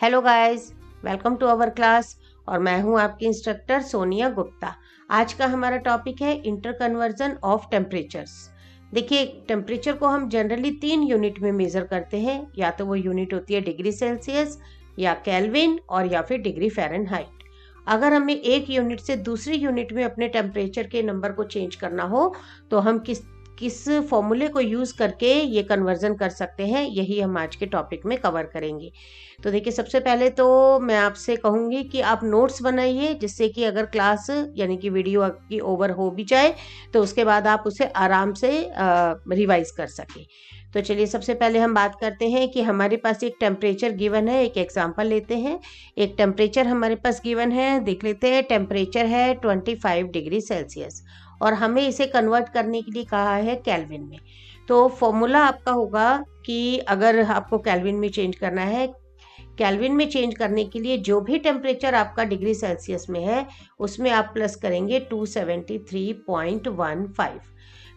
Hello guys, welcome to our class. और मैं हूं आपकी इंस्ट्रक्टर सोनिया गुप्ता। आज का हमारा टॉपिक है इंटर कन्वर्जन ऑफ टेम्परेचर्स। देखिए, टेम्परेचर को हम जनरली 3 यूनिट में मेजर करते हैं। या तो वो यूनिट होती है डिग्री सेल्सियस या केल्विन और या फिर डिग्री फ़ारेनहाइट। अगर हमें एक यूनिट से दूसरी यूनिट में अपने टेम्परेचर के नंबर को चेंज करना हो तो हम किस फॉर्मूले को यूज़ करके ये कन्वर्जन कर सकते हैं, यही हम आज के टॉपिक में कवर करेंगे। तो देखिए, सबसे पहले तो मैं आपसे कहूँगी कि आप नोट्स बनाइए, जिससे कि अगर क्लास यानी कि वीडियो आपकी ओवर हो भी जाए तो उसके बाद आप उसे आराम से रिवाइज कर सकें। तो चलिए, सबसे पहले हम बात करते हैं कि हमारे पास एक टेम्परेचर गिवन है। एक एग्जांपल लेते हैं। एक टेम्परेचर हमारे पास गिवन है, देख लेते हैं। टेम्परेचर है 25 डिग्री सेल्सियस और हमें इसे कन्वर्ट करने के लिए कहा है केल्विन में। तो फॉर्मूला आपका होगा कि अगर आपको केल्विन में चेंज करना है, केल्विन में चेंज करने के लिए जो भी टेम्परेचर आपका डिग्री सेल्सियस में है उसमें आप प्लस करेंगे 273.15।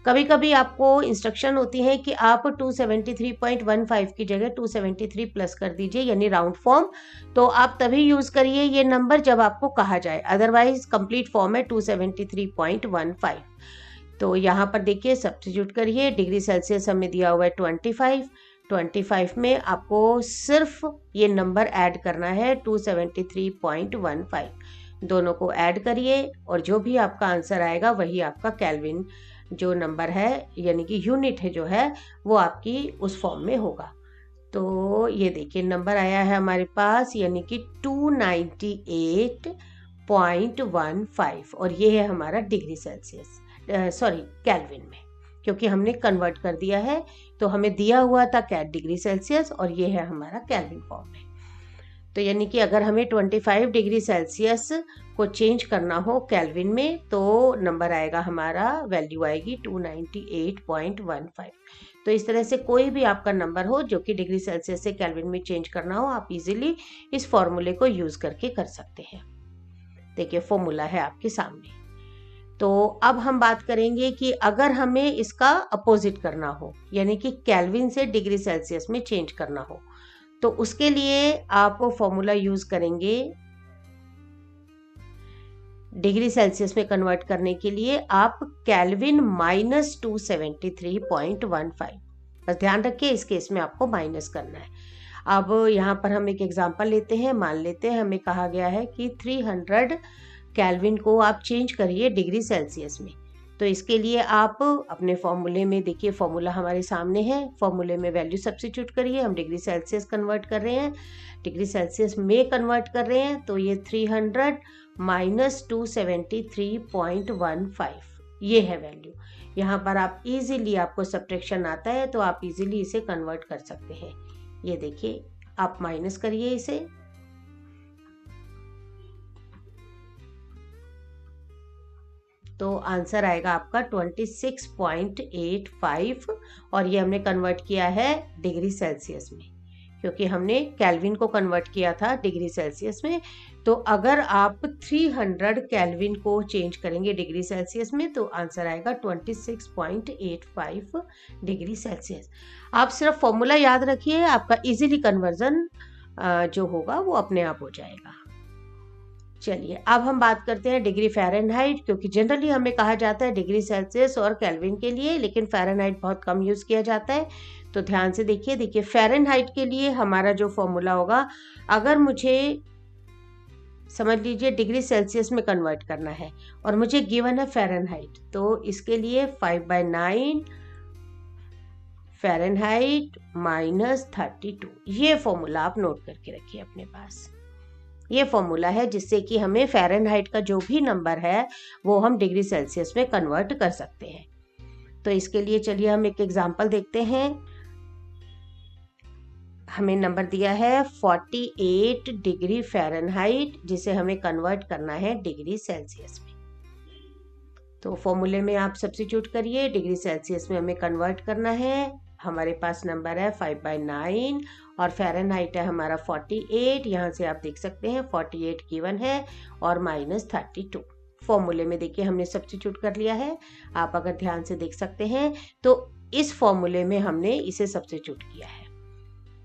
कभी कभी आपको इंस्ट्रक्शन होती है कि आप 273.15 की जगह 273 प्लस कर दीजिए, यानी राउंड फॉर्म। तो आप तभी यूज करिए ये नंबर जब आपको कहा जाए, अदरवाइज कंप्लीट फॉर्म है 273.15। तो यहाँ पर देखिए, सब्स्टिट्यूट करिए। डिग्री सेल्सियस हमें दिया हुआ है 25 में आपको सिर्फ ये नंबर ऐड करना है 273.15। दोनों को ऐड करिए और जो भी आपका आंसर आएगा वही आपका केल्विन जो नंबर है, यानी कि यूनिट है जो है, वो आपकी उस फॉर्म में होगा। तो ये देखिए, नंबर आया है हमारे पास, यानी कि 298.15 और ये है हमारा डिग्री सेल्सियस, सॉरी केल्विन में, क्योंकि हमने कन्वर्ट कर दिया है। तो हमें दिया हुआ था डिग्री सेल्सियस और ये है हमारा केल्विन फॉर्म में। तो यानी कि अगर हमें 25 डिग्री सेल्सियस को चेंज करना हो केल्विन में तो नंबर आएगा, हमारा वैल्यू आएगी 298.15। तो इस तरह से कोई भी आपका नंबर हो जो कि डिग्री सेल्सियस से केल्विन में चेंज करना हो, आप इजीली इस फॉर्मूले को यूज करके कर सकते हैं। देखिए, फॉर्मूला है आपके सामने। तो अब हम बात करेंगे कि अगर हमें इसका अपोजिट करना हो, यानी कि केल्विन से डिग्री सेल्सियस में चेंज करना हो, तो उसके लिए आप फॉर्मूला यूज करेंगे। डिग्री सेल्सियस में कन्वर्ट करने के लिए आप केल्विन माइनस 273.15, बस ध्यान रखिए इस केस में आपको माइनस करना है। अब यहाँ पर हम एक एग्जांपल लेते हैं। मान लेते हैं हमें कहा गया है कि 300 केल्विन को आप चेंज करिए डिग्री सेल्सियस में। तो इसके लिए आप अपने फॉर्मूले में, देखिए फॉर्मूला हमारे सामने है, फॉर्मूले में वैल्यू सब्स्टिट्यूट करिए। हम डिग्री सेल्सियस कन्वर्ट कर रहे हैं, डिग्री सेल्सियस में कन्वर्ट कर रहे हैं, तो ये 300 माइनस 273.15 ये है वैल्यू। यहाँ पर आप इजीली, आपको सब्ट्रैक्शन आता है तो आप इजीली इसे कन्वर्ट कर सकते हैं। ये देखिए, आप माइनस करिए इसे, तो आंसर आएगा आपका 26.85 और ये हमने कन्वर्ट किया है डिग्री सेल्सियस में, क्योंकि हमने केल्विन को कन्वर्ट किया था डिग्री सेल्सियस में। तो अगर आप 300 केल्विन को चेंज करेंगे डिग्री सेल्सियस में तो आंसर आएगा 26.85 डिग्री सेल्सियस। आप सिर्फ फॉर्मूला याद रखिए, आपका इजीली कन्वर्जन जो होगा वो अपने आप हो जाएगा। चलिए, अब हम बात करते हैं डिग्री फ़ारेनहाइट, क्योंकि जनरली हमें कहा जाता है डिग्री सेल्सियस और केल्विन के लिए, लेकिन फ़ारेनहाइट बहुत कम यूज़ किया जाता है। तो ध्यान से देखिए, फ़ारेनहाइट के लिए हमारा जो फॉर्मूला होगा, अगर मुझे, समझ लीजिए, डिग्री सेल्सियस में कन्वर्ट करना है और मुझे गिवन है फ़ारेनहाइट, तो इसके लिए 5/9 फ़ारेनहाइट माइनस 32, ये फॉर्मूला आप नोट करके रखिए अपने पास। ये फॉर्मूला है जिससे कि हमें फ़ारेनहाइट का जो भी नंबर है वो हम डिग्री सेल्सियस में कन्वर्ट कर सकते हैं। तो इसके लिए चलिए हम एक एग्जांपल देखते हैं। हमें नंबर दिया है 48 डिग्री फ़ारेनहाइट, जिसे हमें कन्वर्ट करना है डिग्री सेल्सियस में। तो फॉर्मूले में आप सब्स्टिट्यूट करिए, डिग्री सेल्सियस में हमें कन्वर्ट करना है। हमारे पास नंबर है 5/9 और फ़ारेनहाइट है हमारा 48। यहाँ से आप देख सकते हैं 48 गिवन है और माइनस 32। फॉर्मूले में देखिए हमने सब्स्टिट्यूट कर लिया है, आप अगर ध्यान से देख सकते हैं तो इस फॉर्मूले में हमने इसे सब्स्टिट्यूट किया है।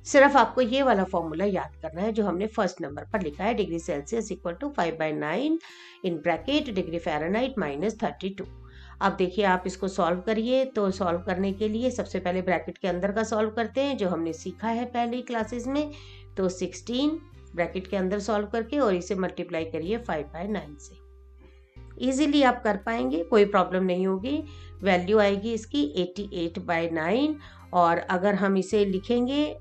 सिर्फ आपको ये वाला फॉर्मूला याद करना है जो हमने फर्स्ट नंबर पर लिखा है, degree Celsius equal to 5/9 in bracket degree Fahrenheit -32। अब देखिए आप इसको सॉल्व करिए। तो सॉल्व करने के लिए सबसे पहले ब्रैकेट के अंदर का सॉल्व करते हैं जो हमने सीखा है पहले ही क्लासेस में। तो 16 ब्रैकेट के अंदर सॉल्व करके और इसे मल्टीप्लाई करिए 5/9 से। इजीली आप कर पाएंगे, कोई प्रॉब्लम नहीं होगी। वैल्यू आएगी इसकी 88/9 और अगर हम इसे लिखेंगे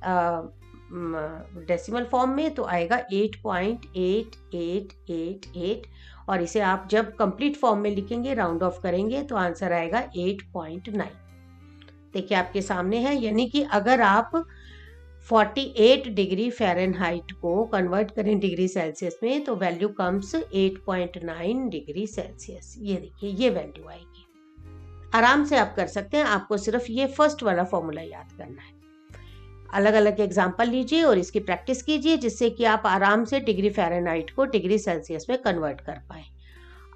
डेसिमल फॉर्म में तो आएगा 8.8888 और इसे आप जब कंप्लीट फॉर्म में लिखेंगे, राउंड ऑफ करेंगे तो आंसर आएगा 8.9। देखिए आपके सामने है, यानी कि अगर आप 48 डिग्री फ़ारेनहाइट को कन्वर्ट करें डिग्री सेल्सियस में तो वैल्यू कम्स 8.9 डिग्री सेल्सियस। ये देखिए ये वैल्यू आएगी। आराम से आप कर सकते हैं, आपको सिर्फ ये फर्स्ट वाला फॉर्मूला याद करना है। अलग अलग एग्जाम्पल लीजिए और इसकी प्रैक्टिस कीजिए जिससे कि आप आराम से डिग्री फ़ारेनहाइट को डिग्री सेल्सियस में कन्वर्ट कर पाए।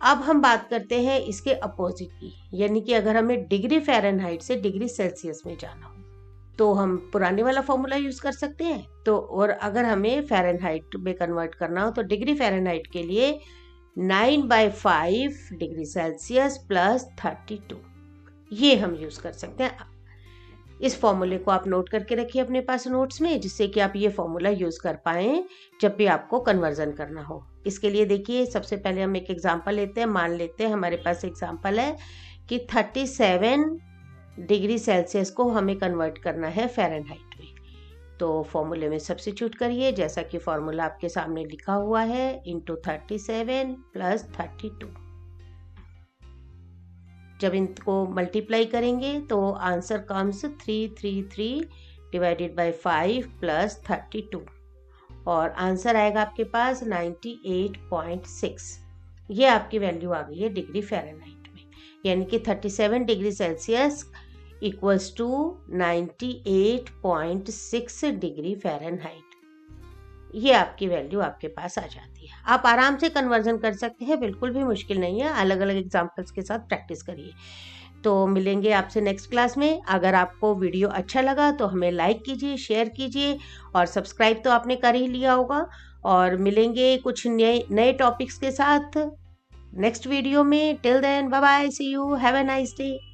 अब हम बात करते हैं इसके अपोजिट की, यानी कि अगर हमें डिग्री फ़ारेनहाइट से डिग्री सेल्सियस में जाना हो तो हम पुराने वाला फॉर्मूला यूज कर सकते हैं। तो और अगर हमें फ़ारेनहाइट में कन्वर्ट करना हो तो डिग्री फ़ारेनहाइट के लिए 9/5 डिग्री सेल्सियस प्लस 32 ये हम यूज कर सकते हैं। इस फॉर्मूले को आप नोट करके रखिए अपने पास नोट्स में, जिससे कि आप ये फॉर्मूला यूज कर पाएं जब भी आपको कन्वर्जन करना हो। इसके लिए देखिए सबसे पहले हम एक एग्जांपल लेते हैं। मान लेते हैं हमारे पास एग्जांपल है कि 37 डिग्री सेल्सियस को हमें कन्वर्ट करना है फ़ारेनहाइट में। तो फॉर्मूले में सब्स्टिट्यूट करिए जैसा कि फॉर्मूला आपके सामने लिखा हुआ है, इंटू 37 प्लस 32। जब इनको मल्टीप्लाई करेंगे तो answer comes 333 divided by 5 plus 32 और आंसर आएगा आपके पास 98.6। ये आपकी वैल्यू आ गई है डिग्री फ़ारेनहाइट में, यानी कि 37 degree Celsius equals to 98.6 degree Fahrenheit. ये आपकी वैल्यू आपके पास आ जाती है। आप आराम से कन्वर्जन कर सकते हैं, बिल्कुल भी मुश्किल नहीं है। अलग अलग एग्जाम्पल्स के साथ प्रैक्टिस करिए। तो मिलेंगे आपसे नेक्स्ट क्लास में। अगर आपको वीडियो अच्छा लगा तो हमें लाइक कीजिए, शेयर कीजिए और सब्सक्राइब तो आपने कर ही लिया होगा। और मिलेंगे कुछ नए टॉपिक्स के साथ नेक्स्ट वीडियो में। Till then bye bye, see you, have a nice day.